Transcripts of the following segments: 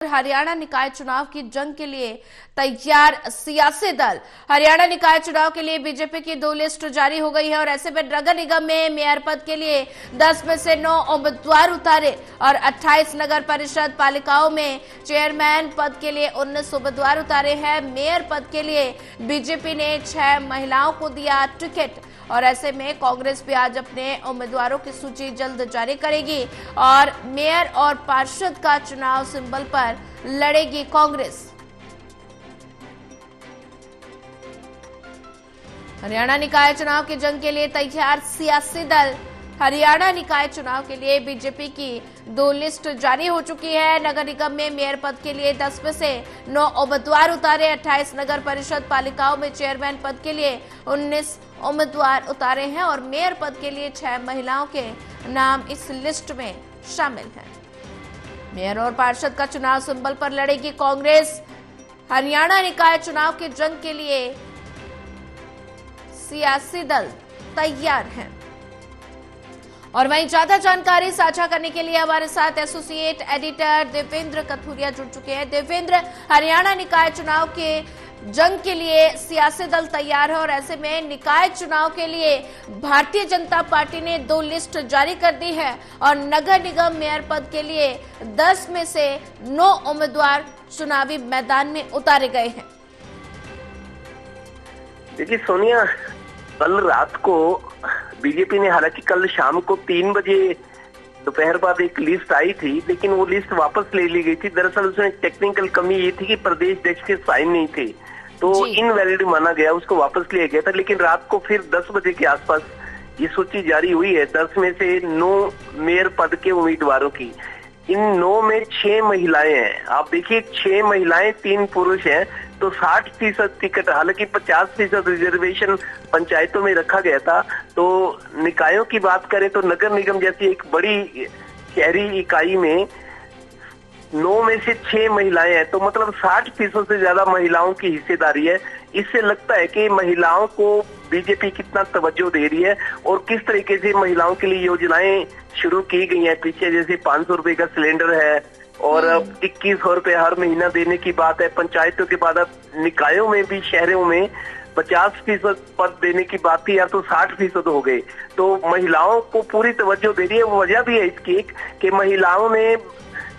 हरियाणा निकाय चुनाव की जंग के लिए तैयार सियासी दल। हरियाणा निकाय चुनाव के लिए बीजेपी की 2 लिस्ट जारी हो गई है और ऐसे में नगर निगम में मेयर पद के लिए 10 में से 9 उम्मीदवार उतारे और 28 नगर परिषद पालिकाओं में चेयरमैन पद के लिए 19 उम्मीदवार उतारे हैं। मेयर पद के लिए बीजेपी ने 6 महिलाओं को दिया टिकट और ऐसे में कांग्रेस भी आज अपने उम्मीदवारों की सूची जल्द जारी करेगी और मेयर और पार्षद का चुनाव सिंबल पर लड़ेगी कांग्रेस। हरियाणा निकाय चुनाव की जंग के लिए तैयार सियासी दल। हरियाणा निकाय चुनाव के लिए बीजेपी की 2 लिस्ट जारी हो चुकी है। नगर निगम में मेयर पद के लिए 10 में से 9 उम्मीदवार उतारे, 28 नगर परिषद पालिकाओं में चेयरमैन पद के लिए 19 उम्मीदवार उतारे हैं और मेयर पद के लिए 6 महिलाओं के नाम इस लिस्ट में शामिल हैं। मेयर और पार्षद का चुनाव सिंबल पर लड़ेगी कांग्रेस। हरियाणा निकाय चुनाव के जंग के लिए सियासी दल तैयार हैं और वहीं ज्यादा जानकारी साझा करने के लिए हमारे साथ एसोसिएट एडिटर देवेंद्र कथुरिया जुड़ चुके हैं। देवेंद्र, हरियाणा निकाय चुनाव के जंग के लिए सियासी दल तैयार है और ऐसे में निकाय चुनाव के लिए भारतीय जनता पार्टी ने 2 लिस्ट जारी कर दी है और नगर निगम मेयर पद के लिए 10 में से 9 उम्मीदवार चुनावी मैदान में उतारे गए हैं। देखिए सोनिया, कल रात को बीजेपी ने, हालांकि कल शाम को 3 बजे दोपहर बाद एक लिस्ट आई थी, लेकिन वो लिस्ट वापस ले ली गई थी। दरअसल उसमें टेक्निकल कमी ये थी कि प्रदेश अध्यक्ष के साइन नहीं थे, तो इनवैलिड माना गया, उसको वापस लिया गया था। लेकिन रात को फिर 10 बजे के आसपास ये सूची जारी हुई है 10 में से 9 मेयर पद के उम्मीदवारों की। इन 9 में 6 महिलाएं हैं। आप देखिए, 6 महिलाएं 3 पुरुष हैं, तो 60% टिकट, हालांकि 50% रिजर्वेशन पंचायतों में रखा गया था। तो निकायों की बात करें तो नगर निगम जैसी एक बड़ी शहरी इकाई में 9 में से 6 महिलाएं हैं, तो मतलब 60% से ज्यादा महिलाओं की हिस्सेदारी है। इससे लगता है कि महिलाओं को बीजेपी कितना तवज्जो दे रही है और किस तरीके से महिलाओं के लिए योजनाएं शुरू की गई हैं पीछे, जैसे 500 रुपए का सिलेंडर है और 2100 रुपए हर महीना देने की बात है। पंचायतों के बाद अब निकायों में भी, शहरों में 50% पद देने की बात थी, या तो 60% हो गए। तो महिलाओं को पूरी तवज्जो दे रही है। वो वजह भी है इसकी कि महिलाओं ने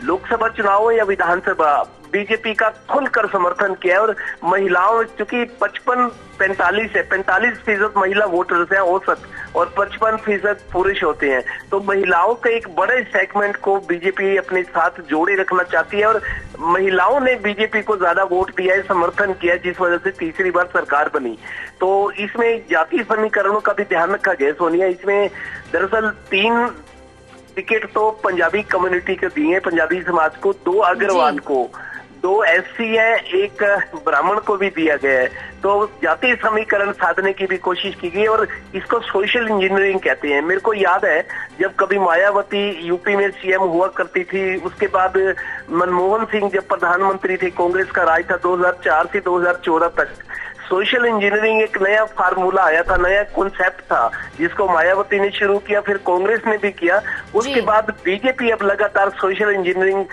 लोकसभा चुनाव या विधानसभा बीजेपी का खुलकर समर्थन किया है और महिलाओं, चूंकि 55-45 है, 45% महिला वोटर्स हैं औसत और 55% पुरुष होते हैं, तो महिलाओं के एक बड़े सेगमेंट को बीजेपी अपने साथ जोड़े रखना चाहती है और महिलाओं ने बीजेपी को ज्यादा वोट दिया है, समर्थन किया, जिस वजह से तीसरी बार सरकार बनी। तो इसमें जाति समीकरणों का भी ध्यान रखा गया सोनिया। इसमें दरअसल 3 टिकट तो पंजाबी कम्युनिटी को दिए, पंजाबी समाज को, 2 अग्रवाल को, 2 SC है, 1 ब्राह्मण को भी दिया गया है। तो जाति समीकरण साधने की भी कोशिश की गई और इसको सोशल इंजीनियरिंग कहते हैं। मेरे को याद है जब कभी मायावती यूपी में CM हुआ करती थी, उसके बाद मनमोहन सिंह जब प्रधानमंत्री थे, कांग्रेस का राज था 2004 से 2014 तक, सोशल इंजीनियरिंग एक नया फार्मूला आया था, नया कॉन्सेप्ट था, जिसको मायावती ने शुरू किया, फिर कांग्रेस ने भी किया। उसके बाद बीजेपी अब लगातार सोशल इंजीनियरिंग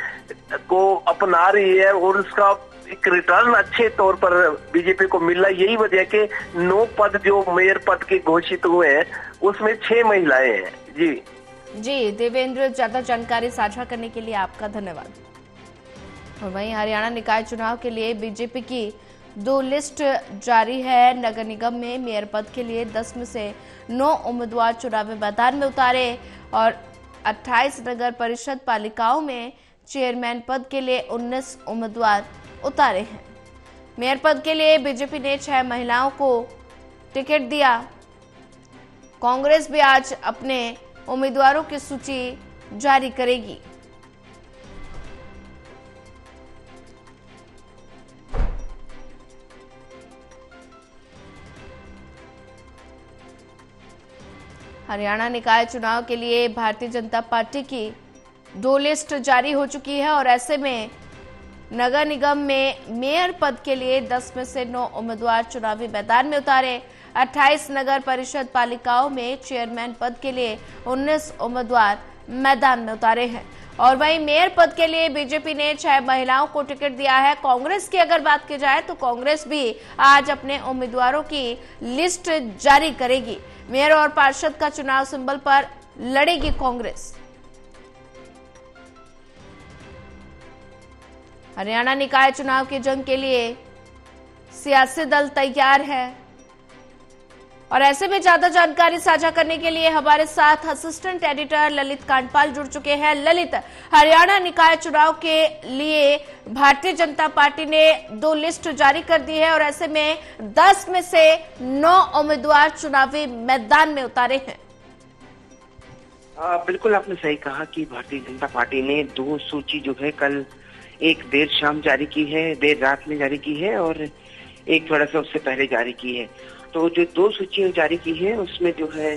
को अपना रही है और उसका एक रिटर्न अच्छे तौर पर बीजेपी को मिल रहा है। यही वजह के 9 पद जो मेयर पद के घोषित हुए हैं उसमें 6 महिलाएं हैं। जी देवेंद्र, ज्यादा जानकारी साझा करने के लिए आपका धन्यवाद। और वहीं हरियाणा निकाय चुनाव के लिए बीजेपी की 2 लिस्ट जारी है। नगर निगम में मेयर पद के लिए 10 में से 9 उम्मीदवार चुनावी मैदान में उतारे और 28 नगर परिषद पालिकाओं में चेयरमैन पद के लिए 19 उम्मीदवार उतारे हैं। मेयर पद के लिए बीजेपी ने 6 महिलाओं को टिकट दिया। कांग्रेस भी आज अपने उम्मीदवारों की सूची जारी करेगी। हरियाणा निकाय चुनाव के लिए भारतीय जनता पार्टी की 2 लिस्ट जारी हो चुकी है और ऐसे में नगर निगम में मेयर पद के लिए 10 में से 9 उम्मीदवार चुनावी मैदान में उतारे। 28 नगर परिषद पालिकाओं में चेयरमैन पद के लिए 19 उम्मीदवार मैदान में उतारे हैं और वहीं मेयर पद के लिए बीजेपी ने 6 महिलाओं को टिकट दिया है। कांग्रेस की अगर बात की जाए तो कांग्रेस भी आज अपने उम्मीदवारों की लिस्ट जारी करेगी। मेयर और पार्षद का चुनाव सिंबल पर लड़ेगी कांग्रेस। हरियाणा निकाय चुनाव की जंग के लिए सियासी दल तैयार है और ऐसे में ज्यादा जानकारी साझा करने के लिए हमारे साथ असिस्टेंट एडिटर ललित कांडपाल जुड़ चुके हैं। ललित, हरियाणा निकाय चुनाव के लिए भारतीय जनता पार्टी ने 2 लिस्ट जारी कर दी है और ऐसे में 10 में से 9 उम्मीदवार चुनावी मैदान में उतारे हैं। बिल्कुल आपने सही कहा कि भारतीय जनता पार्टी ने 2 सूची जो है कल एक देर शाम जारी की है, देर रात में जारी की है और एक थोड़ा सा उससे पहले जारी की है। तो जो 2 सूचियां जारी की है उसमें जो है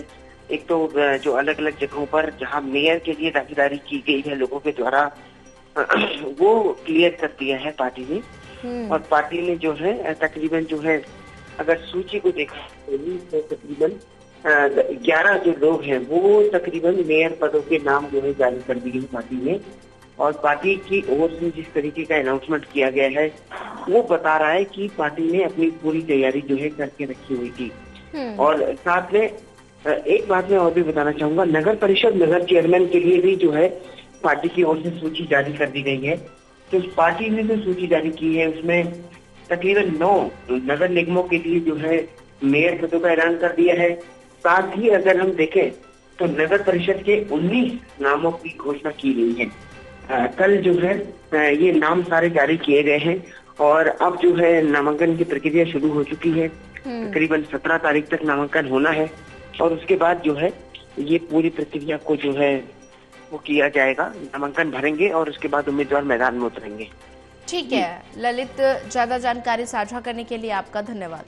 एक तो जो अलग अलग जगहों पर जहां मेयर के लिए दावेदारी की गई है लोगों के द्वारा वो क्लियर कर दिया है पार्टी ने। और पार्टी ने जो है तकरीबन जो है अगर सूची को देखा तो तकरीबन 11 जो लोग हैं वो तकरीबन मेयर पदों के नाम जो है जारी कर दिए हैं पार्टी ने। और पार्टी की ओर से जिस तरीके का अनाउंसमेंट किया गया है वो बता रहा है कि पार्टी ने अपनी पूरी तैयारी जो है करके रखी हुई थी। और साथ में एक बात मैं और भी बताना चाहूंगा, नगर परिषद नगर चेयरमैन के लिए भी जो है पार्टी की ओर से सूची जारी कर दी गई है। तो पार्टी ने जो सूची जारी की है उसमें तकरीबन 9 नगर निगमों के लिए जो है मेयर पदों का ऐलान कर दिया है। साथ ही अगर हम देखें तो नगर परिषद के 19 नामों की घोषणा की गई है। कल जो है ये नाम सारे जारी किए गए हैं और अब जो है नामांकन की प्रक्रिया शुरू हो चुकी है। तकरीबन 17 तारीख तक नामांकन होना है और उसके बाद जो है ये पूरी प्रक्रिया को जो है वो किया जाएगा, नामांकन भरेंगे और उसके बाद उम्मीदवार मैदान में उतरेंगे। ठीक है ललित, ज्यादा जानकारी साझा करने के लिए आपका धन्यवाद।